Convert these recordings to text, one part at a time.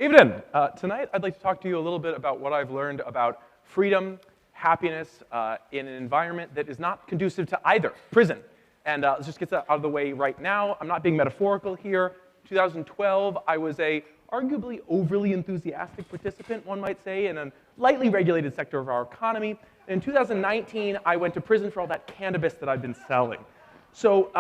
Evening. Tonight, I'd like to talk to you a little bit about what I've learned about freedom, happiness in an environment that is not conducive to either, prison. And let's just get that out of the way right now. I'm not being metaphorical here. 2012, I was a arguably overly enthusiastic participant, one might say, in a lightly regulated sector of our economy. In 2019, I went to prison for all that cannabis that I've been selling. So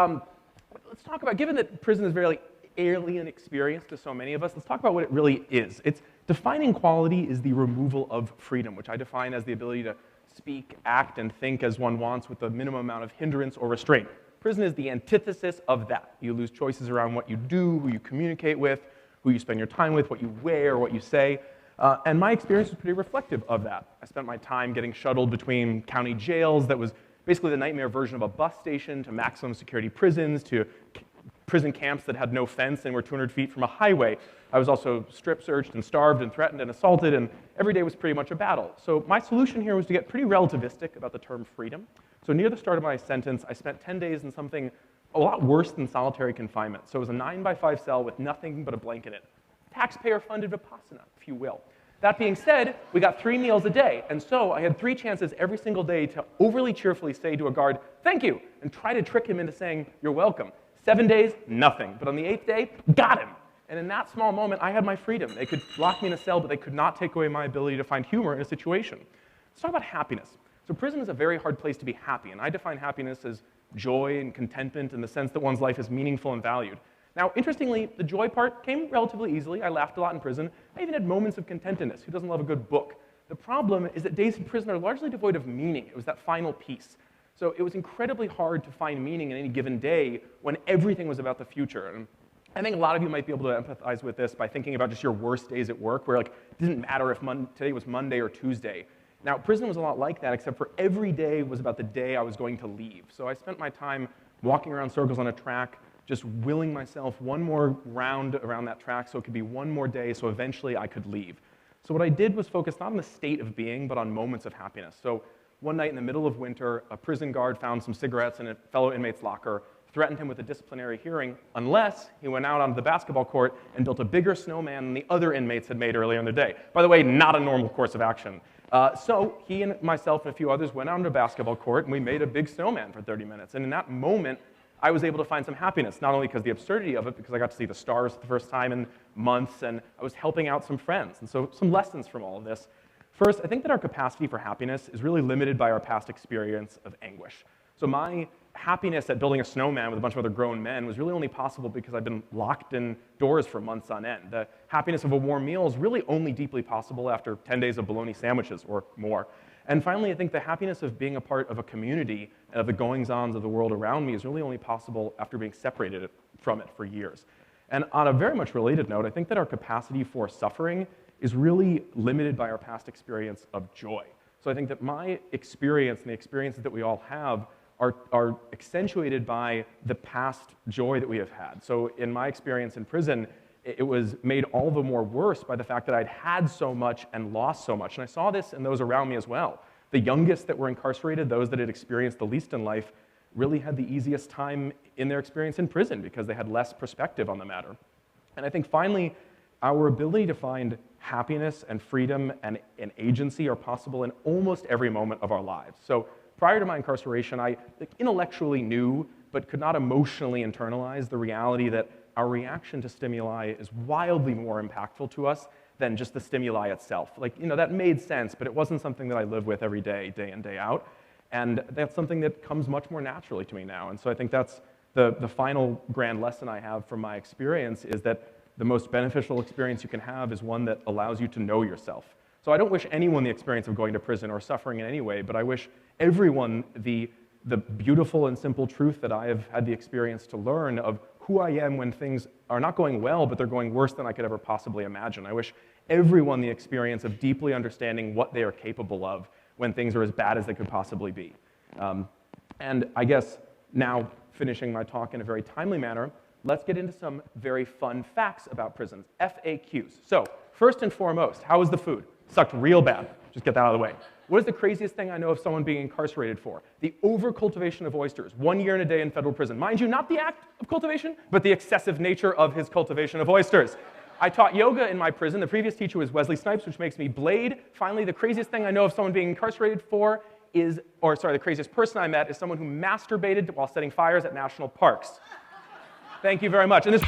let's talk about, given that prison is very alien experience to so many of us, let's talk about what it really is. Its defining quality is the removal of freedom, which I define as the ability to speak, act, and think as one wants with the minimum amount of hindrance or restraint. Prison is the antithesis of that. You lose choices around what you do, who you communicate with, who you spend your time with, what you wear, what you say. And my experience was pretty reflective of that. I spent my time getting shuttled between county jails that was basically the nightmare version of a bus station, to maximum security prisons, to prison camps that had no fence and were 200 feet from a highway. I was also strip searched and starved and threatened and assaulted, and every day was pretty much a battle. So my solution here was to get pretty relativistic about the term freedom. So near the start of my sentence, I spent 10 days in something a lot worse than solitary confinement. So it was a 9x5 cell with nothing but a blanket in it. Taxpayer-funded Vipassana, if you will. That being said, we got 3 meals a day, and so I had 3 chances every single day to overly cheerfully say to a guard, "Thank you," and try to trick him into saying, "You're welcome." 7 days, nothing. But on the 8th day, got him. And in that small moment, I had my freedom. They could lock me in a cell, but they could not take away my ability to find humor in a situation. Let's talk about happiness. So prison is a very hard place to be happy, and I define happiness as joy and contentment in the sense that one's life is meaningful and valued. Now, interestingly, the joy part came relatively easily. I laughed a lot in prison. I even had moments of contentedness. Who doesn't love a good book? The problem is that days in prison are largely devoid of meaning. It was that final piece. So it was incredibly hard to find meaning in any given day when everything was about the future. And I think a lot of you might be able to empathize with this by thinking about just your worst days at work, where it didn't matter if today was Monday or Tuesday. Now, prison was a lot like that, except for every day was about the day I was going to leave. So I spent my time walking around circles on a track, just willing myself one more round around that track so it could be one more day so eventually I could leave. So what I did was focus not on the state of being, but on moments of happiness. So one night in the middle of winter, a prison guard found some cigarettes in a fellow inmate's locker, threatened him with a disciplinary hearing unless he went out onto the basketball court and built a bigger snowman than the other inmates had made earlier in the day. By the way, not a normal course of action. So he and myself and a few others went out onto a basketball court, and we made a big snowman for 30 minutes. And in that moment, I was able to find some happiness, not only because of the absurdity of it, because I got to see the stars for the first time in months, and I was helping out some friends. And so some lessons from all of this. First, I think that our capacity for happiness is really limited by our past experience of anguish. So my happiness at building a snowman with a bunch of other grown men was really only possible because I've been locked indoors for months on end. The happiness of a warm meal is really only deeply possible after 10 days of bologna sandwiches or more. And finally, I think the happiness of being a part of a community and of the goings-ons of the world around me is really only possible after being separated from it for years. And on a very much related note, I think that our capacity for suffering is really limited by our past experience of joy. So I think that my experience and the experiences that we all have are accentuated by the past joy that we have had. So in my experience in prison, it was made all the more worse by the fact that I'd had so much and lost so much. And I saw this in those around me as well. The youngest that were incarcerated, those that had experienced the least in life, really had the easiest time in their experience in prison because they had less perspective on the matter. And I think finally, our ability to find happiness and freedom and agency are possible in almost every moment of our lives. So prior to my incarceration, I intellectually knew, but could not emotionally internalize the reality that our reaction to stimuli is wildly more impactful to us than just the stimuli itself. That made sense, but it wasn't something that I live with every day, day in, day out. And that's something that comes much more naturally to me now. And so I think that's the final grand lesson I have from my experience is that the most beneficial experience you can have is one that allows you to know yourself. So I don't wish anyone the experience of going to prison or suffering in any way, but I wish everyone the beautiful and simple truth that I have had the experience to learn of who I am when things are not going well, but they're going worse than I could ever possibly imagine. I wish everyone the experience of deeply understanding what they are capable of when things are as bad as they could possibly be. And I guess now, finishing my talk in a very timely manner, let's get into some very fun facts about prisons, FAQs. So, first and foremost, how was the food? Sucked real bad. Just get that out of the way. What is the craziest thing I know of someone being incarcerated for? The over-cultivation of oysters. 1 year and a day in federal prison. Mind you, not the act of cultivation, but the excessive nature of his cultivation of oysters. I taught yoga in my prison. The previous teacher was Wesley Snipes, which makes me Blade. Finally, the craziest thing I know of someone being incarcerated for is, the craziest person I met is someone who masturbated while setting fires at national parks. Thank you very much. And this